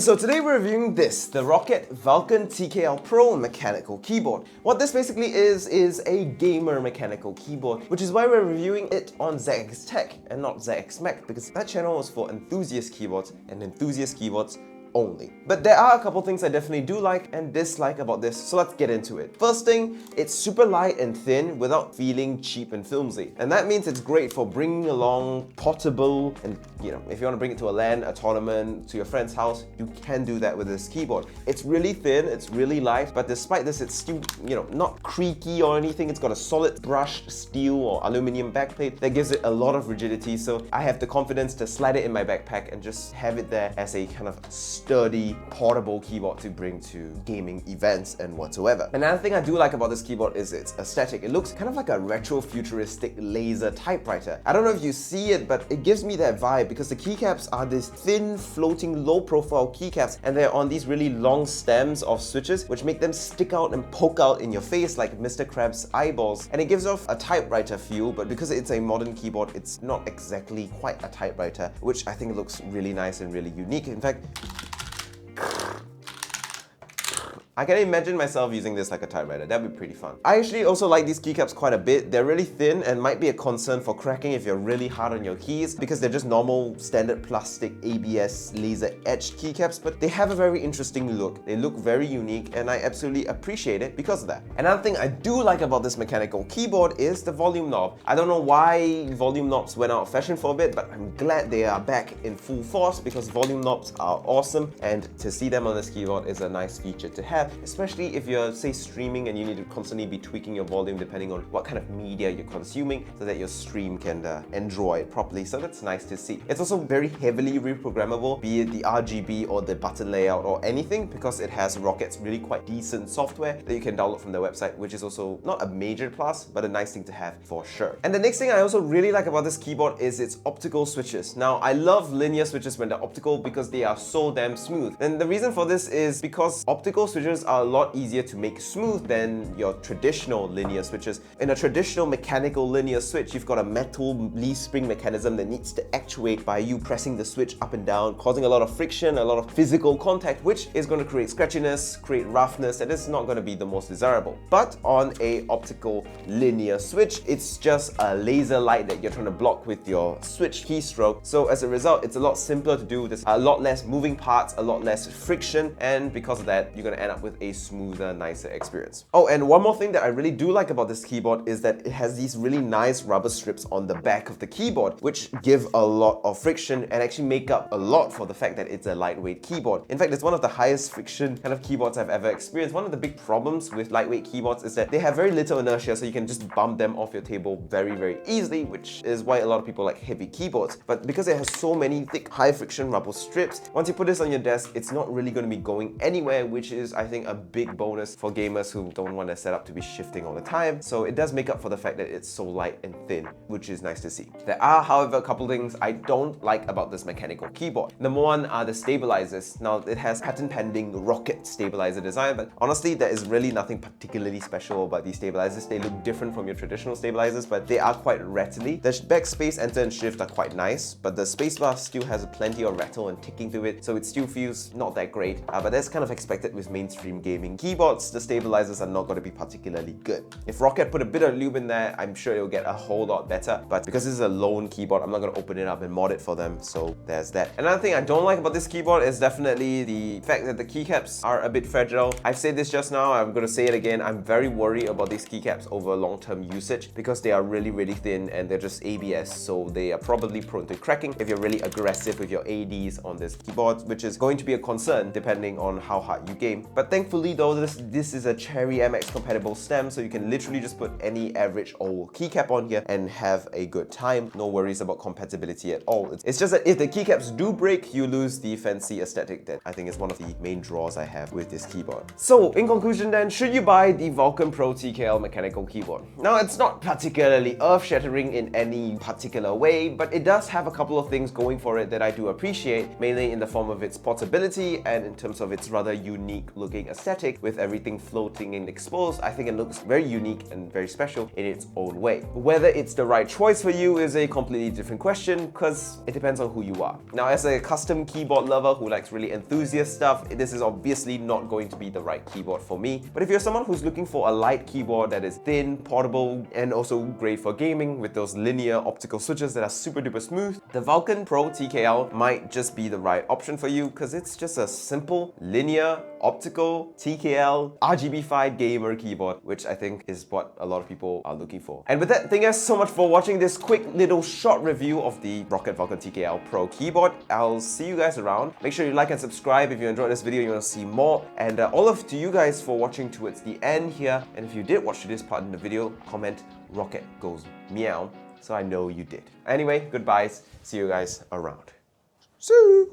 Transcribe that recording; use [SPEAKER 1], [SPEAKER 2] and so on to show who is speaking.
[SPEAKER 1] So today we're reviewing this, the Roccat Vulcan TKL Pro mechanical keyboard. What this basically is a gamer mechanical keyboard, which is why we're reviewing it on ZXTech and not ZXMech, because that channel is for enthusiast keyboards and enthusiast keyboards only. But there are a couple things I definitely do like and dislike about this, so let's get into it. First thing, it's super light and thin without feeling cheap and flimsy. And that means it's great for bringing along portable and, if you want to bring it to a LAN, a tournament, to your friend's house, you can do that with this keyboard. It's really thin, it's really light, but despite this, it's still, not creaky or anything. It's got a solid brushed steel or aluminum backplate that gives it a lot of rigidity, so I have the confidence to slide it in my backpack and just have it there as a kind of sturdy, portable keyboard to bring to gaming events and whatsoever. Another thing I do like about this keyboard is its aesthetic. It looks kind of like a retro-futuristic laser typewriter. I don't know if you see it, but it gives me that vibe because the keycaps are these thin, floating, low-profile keycaps, and they're on these really long stems of switches, which make them stick out and poke out in your face like Mr. Krabs' eyeballs. And it gives off a typewriter feel, but because it's a modern keyboard, it's not exactly quite a typewriter, which I think looks really nice and really unique. In fact, I can imagine myself using this like a typewriter. That'd be pretty fun. I actually also like these keycaps quite a bit. They're really thin and might be a concern for cracking if you're really hard on your keys because they're just normal standard plastic ABS laser etched keycaps, but they have a very interesting look. They look very unique and I absolutely appreciate it because of that. Another thing I do like about this mechanical keyboard is the volume knob. I don't know why volume knobs went out of fashion for a bit, but I'm glad they are back in full force because volume knobs are awesome, and to see them on this keyboard is a nice feature to have, especially if you're, say, streaming and you need to constantly be tweaking your volume depending on what kind of media you're consuming so that your stream can enjoy it properly. So that's nice to see. It's also very heavily reprogrammable, be it the RGB or the button layout or anything, because it has Roccat's really quite decent software that you can download from their website, which is also not a major plus, but a nice thing to have for sure. And the next thing I also really like about this keyboard is its optical switches. Now, I love linear switches when they're optical because they are so damn smooth. And the reason for this is because optical switches are a lot easier to make smooth than your traditional linear switches. In a traditional mechanical linear switch, you've got a metal leaf spring mechanism that needs to actuate by you pressing the switch up and down, causing a lot of friction, a lot of physical contact, which is going to create scratchiness, create roughness, and it's not going to be the most desirable. But on a optical linear switch, it's just a laser light that you're trying to block with your switch keystroke. So as a result, it's a lot simpler to do. There's a lot less moving parts, a lot less friction, and because of that, you're going to end up with a smoother, nicer experience. Oh, and one more thing that I really do like about this keyboard is that it has these really nice rubber strips on the back of the keyboard, which give a lot of friction and actually make up a lot for the fact that it's a lightweight keyboard. In fact, it's one of the highest friction kind of keyboards I've ever experienced. One of the big problems with lightweight keyboards is that they have very little inertia, so you can just bump them off your table very, very easily, which is why a lot of people like heavy keyboards. But because it has so many thick, high friction rubber strips, once you put this on your desk, it's not really going to be going anywhere, which is, I think, a big bonus for gamers who don't want their setup to be shifting all the time. So it does make up for the fact that it's so light and thin, which is nice to see. There are, however, a couple things I don't like about this mechanical keyboard. Number one are the stabilizers. Now, it has patent pending Roccat stabilizer design, but honestly, there is really nothing particularly special about these stabilizers. They look different from your traditional stabilizers, but they are quite rattly. The backspace, enter and shift are quite nice, but the spacebar still has plenty of rattle and ticking to it, so it still feels not that great. But that's kind of expected with mainstream gaming keyboards. The stabilizers are not going to be particularly good. If Roccat put a bit of lube in there, I'm sure it'll get a whole lot better, but because this is a lone keyboard, I'm not going to open it up and mod it for them, so there's that. Another thing I don't like about this keyboard is definitely the fact that the keycaps are a bit fragile. I've said this just now, I'm going to say it again. I'm very worried about these keycaps over long-term usage because they are really, really thin and they're just ABS, so they are probably prone to cracking if you're really aggressive with your ADs on this keyboard, which is going to be a concern depending on how hard you game. But thankfully though, this is a Cherry MX compatible stem, so you can literally just put any average old keycap on here and have a good time. No worries about compatibility at all. It's just that if the keycaps do break, you lose the fancy aesthetic that I think is one of the main draws I have with this keyboard. So in conclusion then, should you buy the Vulcan Pro TKL mechanical keyboard? Now, it's not particularly earth-shattering in any particular way, but it does have a couple of things going for it that I do appreciate, mainly in the form of its portability and in terms of its rather unique looking looking aesthetic with everything floating and exposed, I think it looks very unique and very special in its own way. Whether it's the right choice for you is a completely different question because it depends on who you are. Now, as a custom keyboard lover who likes really enthusiast stuff, this is obviously not going to be the right keyboard for me. But if you're someone who's looking for a light keyboard that is thin, portable, and also great for gaming with those linear optical switches that are super duper smooth, the Vulcan Pro TKL might just be the right option for you because it's just a simple, linear, optical, TKL, RGB-fied gamer keyboard, which I think is what a lot of people are looking for. And with that, thank you guys so much for watching this quick little short review of the Roccat Vulcan TKL Pro keyboard. I'll see you guys around. Make sure you like and subscribe if you enjoyed this video and you want to see more. And all of to you guys for watching towards the end here. And if you did watch to this part in the video, comment Roccat goes meow so I know you did. Anyway, goodbyes. See you guys around. See you.